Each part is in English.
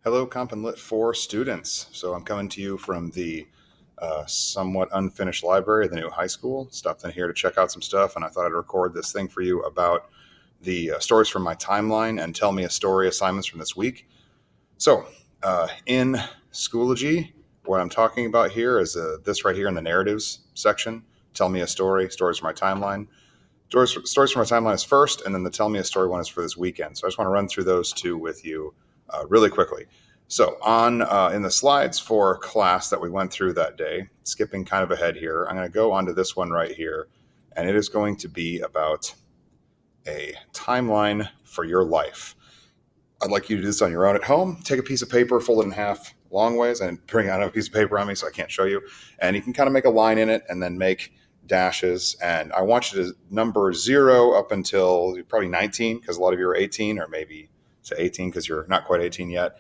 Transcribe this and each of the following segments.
Hello, Comp and Lit 4 students. So I'm coming to you from the somewhat unfinished library of the new high school. Stopped in here to check out some stuff, and I thought I'd record this thing for you about the stories from my timeline and tell me a story assignments from this week. So, in Schoology, what I'm talking about here is this right here in the narratives section. Tell me a story, stories from my timeline. Stories from my timeline is first, and then the tell me a story one is for this weekend. So I just want to run through those two with you really quickly. So on in the slides for class that we went through that day, skipping kind of ahead here, I'm going to go onto this one right here, and it is going to be about a timeline for your life. I'd like you to do this on your own at home. Take a piece of paper, fold it in half long ways, and bring out a piece of paper on me so I can't show you. And you can kind of make a line in it and then make dashes. And I want you to number 0 up until probably 19, because a lot of you are 18, or maybe to 18 because you're not quite 18 yet.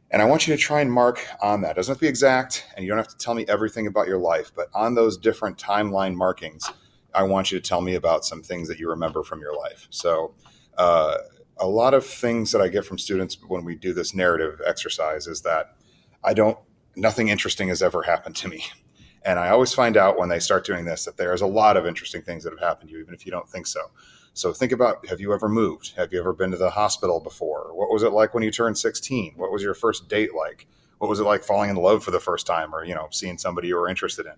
And I want you to try and mark on that. It doesn't have to be exact, and you don't have to tell me everything about your life, but on those different timeline markings, I want you to tell me about some things that you remember from your life. So, a lot of things that I get from students when we do this narrative exercise is that nothing interesting has ever happened to me. And I always find out when they start doing this that there's a lot of interesting things that have happened to you, even if you don't think so. So think about, have you ever moved? Have you ever been to the hospital before? What was it like when you turned 16? What was your first date like? What was it like falling in love for the first time, or, seeing somebody you were interested in?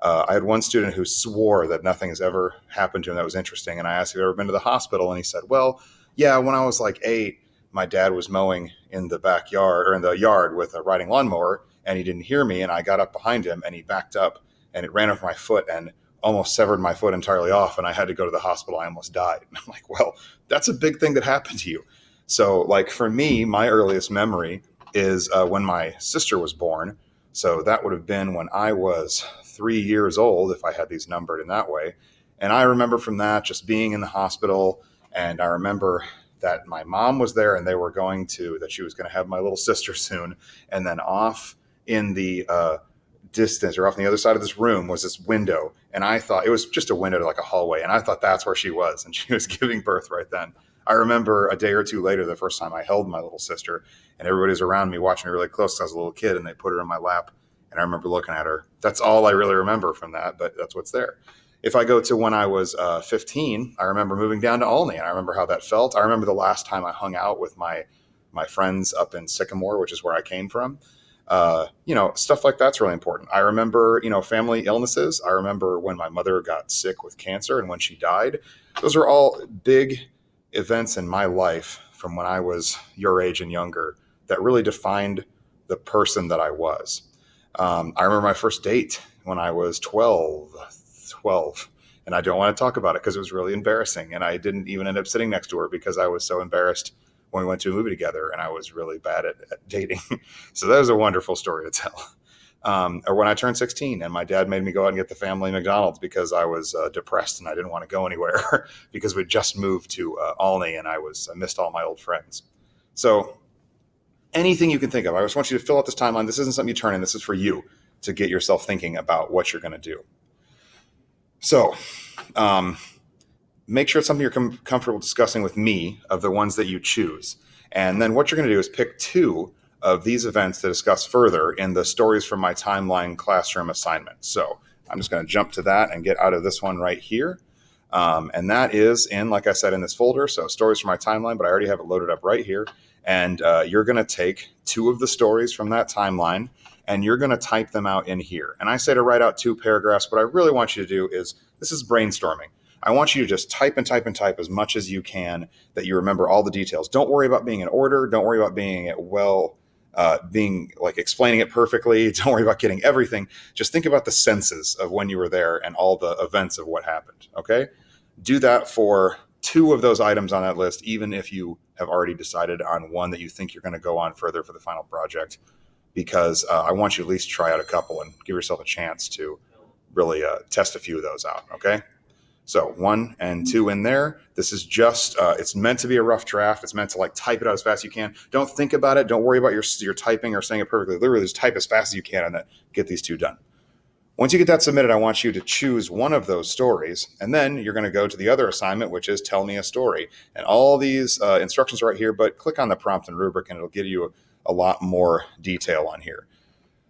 I had one student who swore that nothing has ever happened to him that was interesting. And I asked if he'd ever been to the hospital. And he said, well, yeah, when I was like 8, my dad was mowing in the backyard or in the yard with a riding lawnmower, and he didn't hear me. And I got up behind him and he backed up and it ran over my foot and almost severed my foot entirely off. And I had to go to the hospital. I almost died. And I'm like, well, that's a big thing that happened to you. So, like, for me, my earliest memory is when my sister was born. So that would have been when I was 3 years old, if I had these numbered in that way. And I remember from that just being in the hospital. And I remember that my mom was there and that she was going to have my little sister soon. And then off in the distance, or off on the other side of this room, was this window. And I thought it was just a window to like a hallway. And I thought that's where she was. And she was giving birth right then. I remember a day or two later, the first time I held my little sister, and everybody was around me watching me really close. I was a little kid, and they put her in my lap. And I remember looking at her. That's all I really remember from that, but that's what's there. If I go to when I was 15, I remember moving down to Olney, and I remember how that felt. I remember the last time I hung out with my friends up in Sycamore, which is where I came from. Stuff like that's really important. I remember, family illnesses. I remember when my mother got sick with cancer and when she died. Those are all big events in my life from when I was your age and younger that really defined the person that I was. I remember my first date when I was 12, and I don't want to talk about it because it was really embarrassing. And I didn't even end up sitting next to her because I was so embarrassed when we went to a movie together, and I was really bad at dating. So that was a wonderful story to tell. Or when I turned 16 and my dad made me go out and get the family McDonald's because I was depressed and I didn't want to go anywhere because we just moved to Olney and I missed all my old friends. So anything you can think of, I just want you to fill out this timeline. This isn't something you turn in. This is for you to get yourself thinking about what you're going to do. So, make sure it's something you're comfortable discussing with me of the ones that you choose. And then what you're going to do is pick 2 of these events to discuss further in the stories from my timeline classroom assignment. So I'm just going to jump to that and get out of this one right here. And that is like I said, in this folder. So stories from my timeline, but I already have it loaded up right here. And you're going to take 2 of the stories from that timeline and you're going to type them out in here. And I say to write out 2 paragraphs. What I really want you to do is, this is brainstorming. I want you to just type and type and type as much as you can that you remember all the details. Don't worry about being in order. Don't worry about being explaining it perfectly. Don't worry about getting everything. Just think about the senses of when you were there and all the events of what happened. Okay? Do that for 2 of those items on that list, even if you have already decided on one that you think you're going to go on further for the final project, because I want you to at least try out a couple and give yourself a chance to really test a few of those out. Okay? So 1 and 2 in there. This is just, it's meant to be a rough draft. It's meant to type it out as fast as you can. Don't think about it. Don't worry about your typing or saying it perfectly. Literally just type as fast as you can and then get these 2 done. Once you get that submitted, I want you to choose one of those stories, and then you're going to go to the other assignment, which is tell me a story. And all these instructions are right here, but click on the prompt and rubric and it'll give you a lot more detail on here.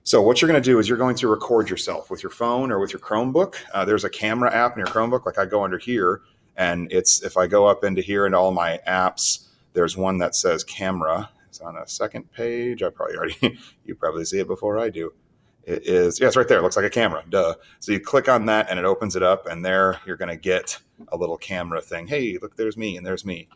So what you're going to do is you're going to record yourself with your phone or with your Chromebook. There's a camera app in your Chromebook. Like I go under here, and if I go up into here into all my apps, there's one that says camera. It's on the second page. You probably see it before I do. It is, yeah, it's right there. It looks like a camera. Duh. So you click on that and it opens it up, and there you're going to get a little camera thing. Hey, look, there's me and there's me.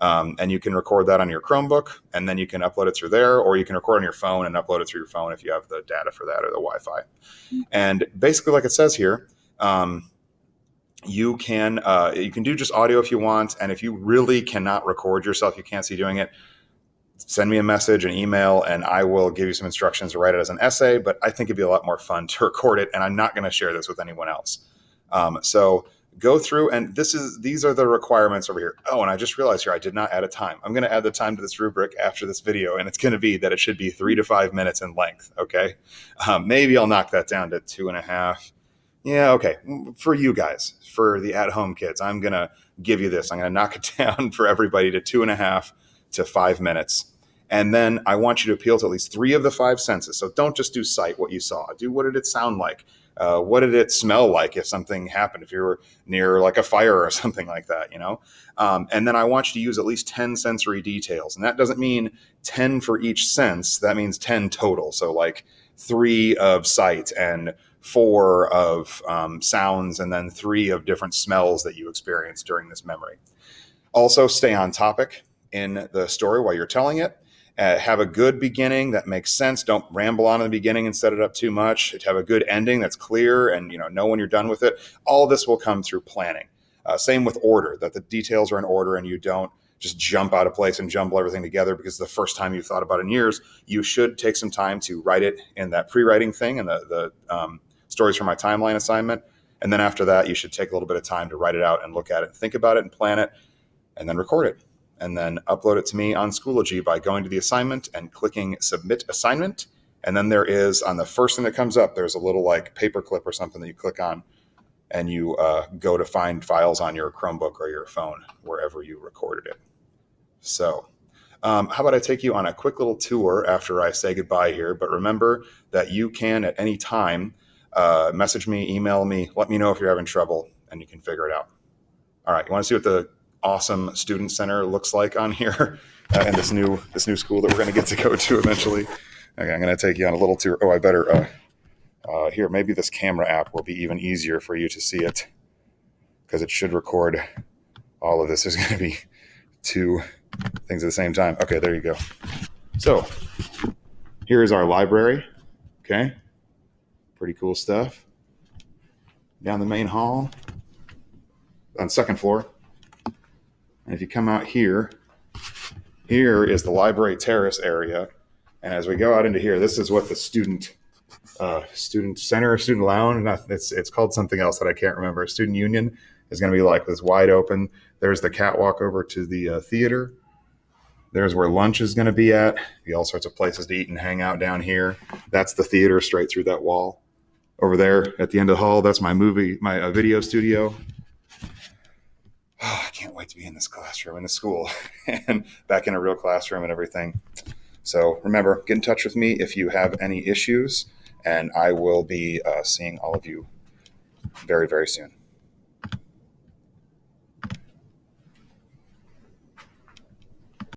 And you can record that on your Chromebook, and then you can upload it through there, or you can record on your phone and upload it through your phone if you have the data for that or the Wi-Fi. And basically, like it says here, you can do just audio if you want, and if you really cannot record yourself, you can't see doing it, send me a message, an email, and I will give you some instructions to write it as an essay. But I think it'd be a lot more fun to record it, and I'm not going to share this with anyone else. So go through, and these are the requirements over here. Oh, and I just realized here I did not add a time. I'm going to add the time to this rubric after this video, and it's going to be that it should be 3 to 5 minutes in length. Okay, maybe I'll knock that down to 2.5. Yeah, okay. For you guys, for the at-home kids, I'm going to give you this. I'm going to knock it down for everybody to 2.5 to 5 minutes. And then I want you to appeal to at least 3 of the 5 senses. So don't just do sight, what you saw. Do what did it sound like? What did it smell like if something happened, if you were near like a fire or something like that, And then I want you to use at least 10 sensory details. And that doesn't mean 10 for each sense. That means 10 total. So like 3 of sight and 4 of sounds, and then 3 of different smells that you experienced during this memory. Also, stay on topic in the story while you're telling it. Have a good beginning that makes sense. Don't ramble on in the beginning and set it up too much. Have a good ending that's clear, and know when you're done with it. All this will come through planning. Same with order, that the details are in order and you don't just jump out of place and jumble everything together because the first time you've thought about it in years. You should take some time to write it in that pre-writing thing and the stories from my timeline assignment. And then after that, you should take a little bit of time to write it out and look at it and think about it and plan it and then record it. And then upload it to me on Schoology by going to the assignment and clicking Submit Assignment. And then there is, on the first thing that comes up, there's a little like paperclip or something that you click on, and you go to find files on your Chromebook or your phone, wherever you recorded it. So how about I take you on a quick little tour after I say goodbye here. But remember that you can, at any time, message me, email me, let me know if you're having trouble, and you can figure it out. All right, you want to see what the awesome student center looks like on here and this new school that we're going to get to go to eventually. Okay, I'm going to take you on a little tour. Oh, I better here, maybe this camera app will be even easier for you to see it, because it should record all of this. There's going to be 2 things at the same time. Okay, there you go. So here is our library. Okay, pretty cool stuff. Down the main hall on the 2nd floor. And if you come out here is the library terrace area. And as we go out into here, this is what the student center, student lounge, it's called something else that I can't remember. Student union is going to be like this wide open. There's the catwalk over to the theater. There's where lunch is going to be at. Be all sorts of places to eat and hang out down here. That's the theater straight through that wall. Over there at the end of the hall, that's my video studio. Oh, I can't wait to be in this classroom, in the school, and back in a real classroom and everything. So remember, get in touch with me if you have any issues, and I will be seeing all of you very, very soon.